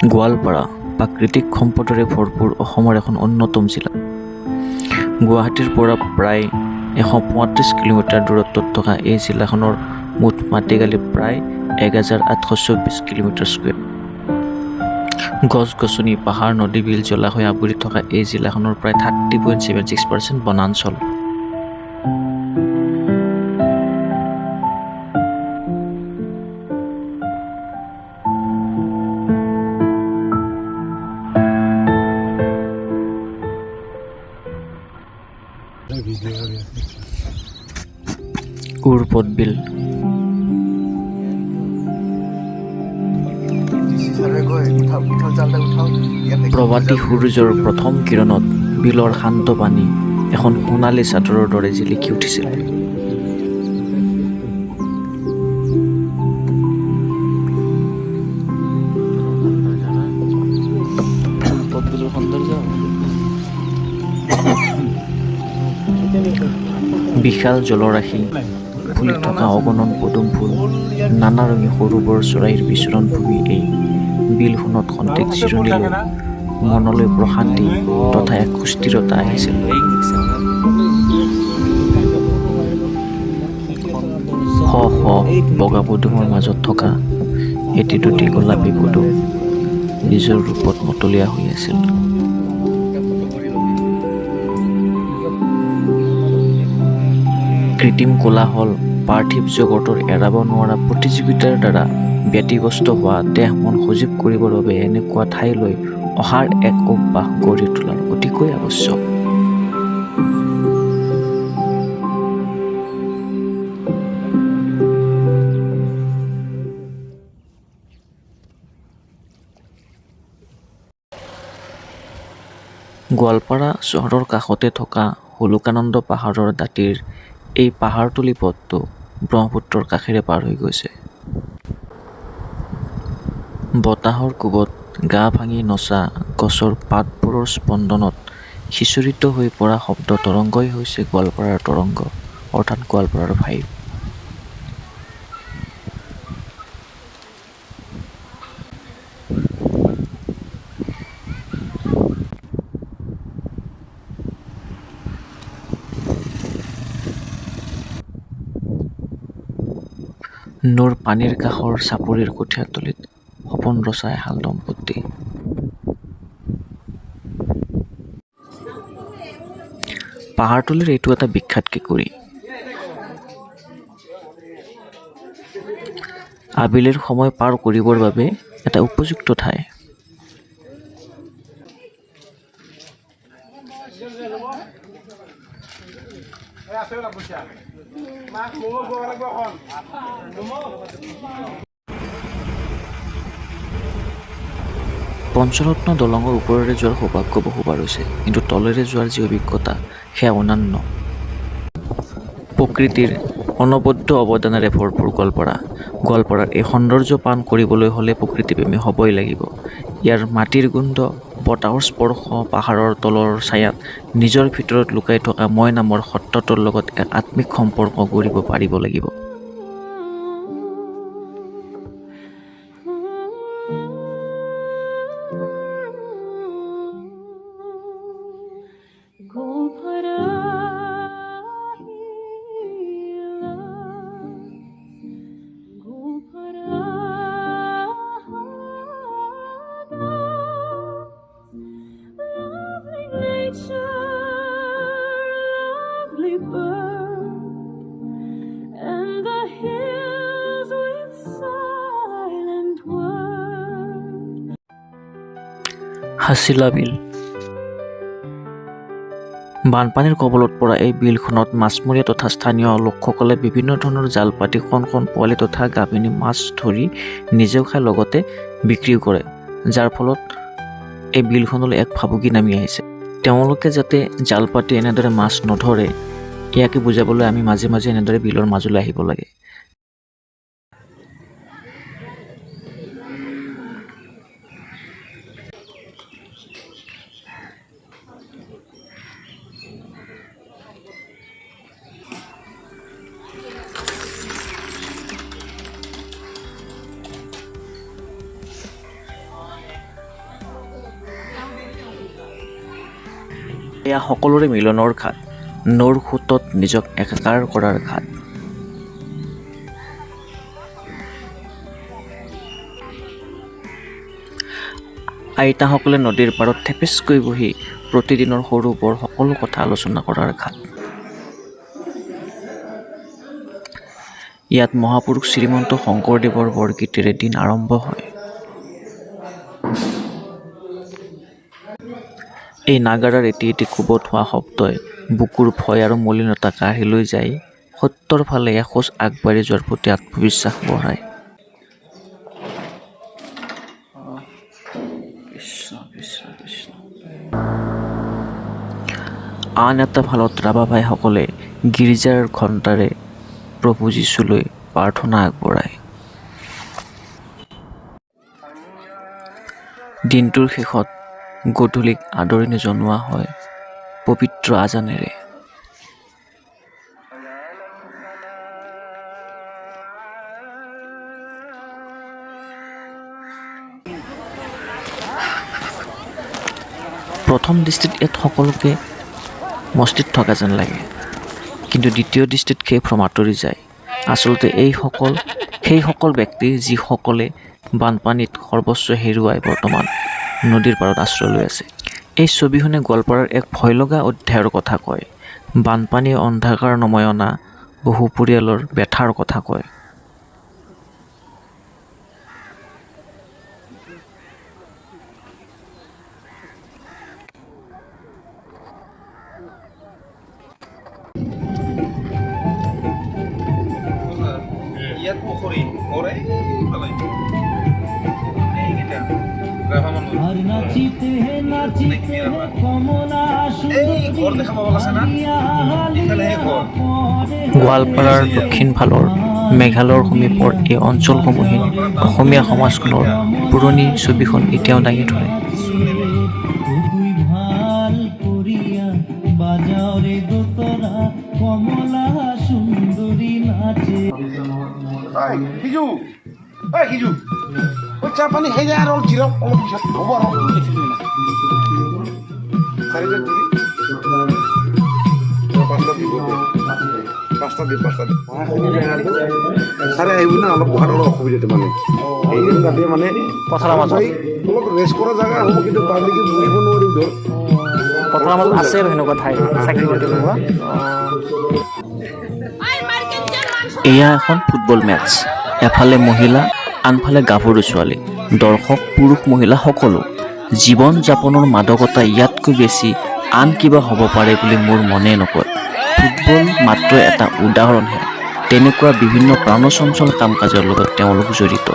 গোৱালপাৰা প্ৰাকৃতিক সম্পদৰে ভৰপূৰ অসমৰ এখন অন্যতম জিলা। গুৱাহাটীৰ পৰা প্ৰায় 135 কিলোমিটাৰ দূৰত্বত থকা এই জিলাখনৰ মুঠ মাটিকালি প্ৰায় 1824 কিলোমিটাৰ স্কুৱেৰ। গছ-গছনি, পাহাৰ, নদী, বিল, জলাশয় আৱৰি থকা এই জিলাখনৰ প্ৰায় 30.76% বনাঞ্চল। উৰ্পদ বিল। প্ৰভাতী সূৰ্যৰ প্ৰথম কিৰণত বিলৰ শান্ত পানী এখন সোণালী চাদৰৰ দৰে জিলিকি উঠিছিল। বিশাল জলৰাশি, ফুলি থকা অগণন পদুম ফুল, নানা ৰঙী সৰু বৰ চৰাইৰ বিচৰণ ভূমি এই বিলখনত খন্তেক জিৰণি লৈ মনলৈ প্ৰশান্তি তথা এক সুস্থিৰতা আহিছিল। শ শ বগা পদুমৰ মাজত থকা এটি দুটি গোলাপী পদুম নিজৰ ৰূপত মতলীয়া হৈ আছিল। কৃত্ৰিম কোলাহল, পাৰ্থিৱ জগতৰ এৰাব নোৱাৰা প্ৰতিযোগিতাৰ দ্বাৰা ব্যতিব্যস্ত হোৱা দেহ মন সজীৱ কৰিবৰ বাবে এনেকুৱা ঠাইলৈ অহাৰ এক অভ্যাস গঢ়ি তোলাৰ অতিকৈ আৱশ্যক। গোৱালপাৰা চহৰৰ কাষতে থকা হোলোকানন্দ পাহাৰৰ দাঁতিৰ এই পাহাৰতলী পথটো ব্ৰহ্মপুত্ৰৰ কাষেৰে পাৰ হৈ গৈছে। বতাহৰ কোবত গা ভাঙি নচা গছৰ পাতবোৰৰ স্পন্দনত সিঁচৰিত হৈ পৰা শব্দ তৰংগই হৈছে গোৱালপাৰাৰ তৰংগ, অৰ্থাৎ গোৱালপাৰাৰ ভাইব। নৈৰ পানীৰ কাষৰ চাপৰিৰ কঠীয়াতলিত সপোন ৰচা এহাল দম্পতী। পাহাৰতলীৰ এইটো এটা বিখ্যাত কেঁকুৰি। আবেলিৰ সময় পাৰ কৰিবৰ বাবে এটা উপযুক্ত ঠাই। পঞ্চৰত্ন দলঙৰ ওপৰেৰে যোৱাৰ সৌভাগ্য বহুবাৰ হৈছে, কিন্তু তলেৰে যোৱাৰ যি অভিজ্ঞতা সেয়া অনন্য। প্ৰকৃতিৰ অনবদ্য অৱদানেৰে ভৰপূৰ গোৱালপাৰাৰ এই সৌন্দৰ্য পান কৰিবলৈ হ'লে প্ৰকৃতিপ্ৰেমী হ'বই লাগিব। ইয়াৰ মাটিৰ গোন্ধ, বতাহৰ স্পৰ্শ, পাহাৰৰ তলৰ ছায়াত নিজৰ ভিতৰত লুকাই থকা মই নামৰ সত্তাটোৰ লগত এক আত্মিক সম্পৰ্ক গঢ়িব পাৰিব লাগিব। হাছিলা বিল। বানপানীৰ কবলত পৰা এই বিলখনত মাছমৰীয়া তথা স্থানীয় লোকসকলে বিভিন্ন ধৰণৰ জাল পাতি কণ কণ পোৱালি তথা গাভিনী মাছ ধৰি নিজেও খাই লগতে বিক্ৰীও কৰে, যাৰ ফলত এই বিলখনলৈ এক ভাবুকি নামি আহিছে। তেওঁলোকে যাতে জাল পাতি এনেদৰে মাছ নধৰে, ইয়াকে বুজাবলৈ আমি মাজে মাজে এনেদৰে বিলৰ মাজলৈ আহিব লাগে। এয়া সকলোৰে মিলনৰ ঘাট, নৈৰ সোঁতত নিজক একাকাৰ কৰাৰ ঘাট। আইতাসকলে নদীৰ পাৰত থেপেচকৈ বহি প্ৰতিদিনৰ সৰু বৰ সকলো কথা আলোচনা কৰাৰ ঘাট। ইয়াত মহাপুৰুষ শ্ৰীমন্ত শংকৰদেৱৰ বৰগীতেৰে দিন আৰম্ভ হয়। এই নাগাৰাৰ এটি এটি কোবত হোৱা শব্দই বুকুৰ ভয় আৰু মলিনতা কাঢ়ি লৈ যায়, সত্যৰ ফালে এখোজ আগবাঢ়ি যোৱাৰ প্ৰতি আত্মবিশ্বাস বঢ়ায়। আন এটা ফালত ৰাভা ভাইসকলে গীৰ্জাৰ ঘণ্টাৰে প্ৰভু যীশুলৈ প্ৰাৰ্থনা আগবঢ়ায়। দিনটোৰ শেষত গধূলিক আদৰণি জনোৱা হয় পবিত্ৰ আজানেৰে। প্ৰথম দৃষ্টিত ইয়াত সকলোকে মস্তিত থকা যেন লাগে, কিন্তু দ্বিতীয় দৃষ্টিত সেই ভ্ৰম আঁতৰি যায়। আচলতে সেইসকল ব্যক্তি যিসকলে বানপানীত সৰ্বস্ব হেৰুৱাই বৰ্তমান নদীৰ পাৰত আশ্ৰয় লৈ আছে। এই ছবিখনে গোৱালপাৰাৰ এক ভয়লগা অধ্যায়ৰ কথা কয়। বানপানীয়ে অন্ধকাৰ নমাই অনা বহু পৰিয়ালৰ ব্যথাৰ কথা কয়। ইয়াত পুখুৰী কৰে গোৱালপাৰাৰ দক্ষিণ ফালৰ মেঘালয়ৰ সমীপৰ এই অঞ্চলসমূহে অসমীয়া সমাজখনৰ পুৰণি ছবিখন এতিয়াও দাঙি ধৰে। চাহ পানী খাই যায় আৰু জিৰক অলপ পিছত হ'ব আৰু চাৰে আহিব না অলপ বহাত অলপ অসুবিধা মানে এইদিন তাতে মানে পথাৰৰ মাজত অলপ ৰেষ্ট কৰা জেগা হ'ব, কিন্তু পাব্লিকে বহিব নোৱাৰিম ধৰ পথাৰৰ মাজত আছে আৰু সেনেকুৱা ঠাই চাকি বন্তি লগোৱা। এয়া এখন ফুটবল মেটচ। এফালে মহিলা, আনফালে গাভৰু ছোৱালী, দৰ্শক পুৰুষ মহিলা সকলো। জীৱন যাপনৰ মাদকতা ইয়াতকৈ বেছি আন কিবা হ'ব পাৰে বুলি মোৰ মনে নকয়। ফুটবল মাত্ৰ এটা উদাহৰণহে, তেনেকুৱা বিভিন্ন প্ৰাণচঞ্চল কাম কাজৰ লগত তেওঁলোক জড়িত।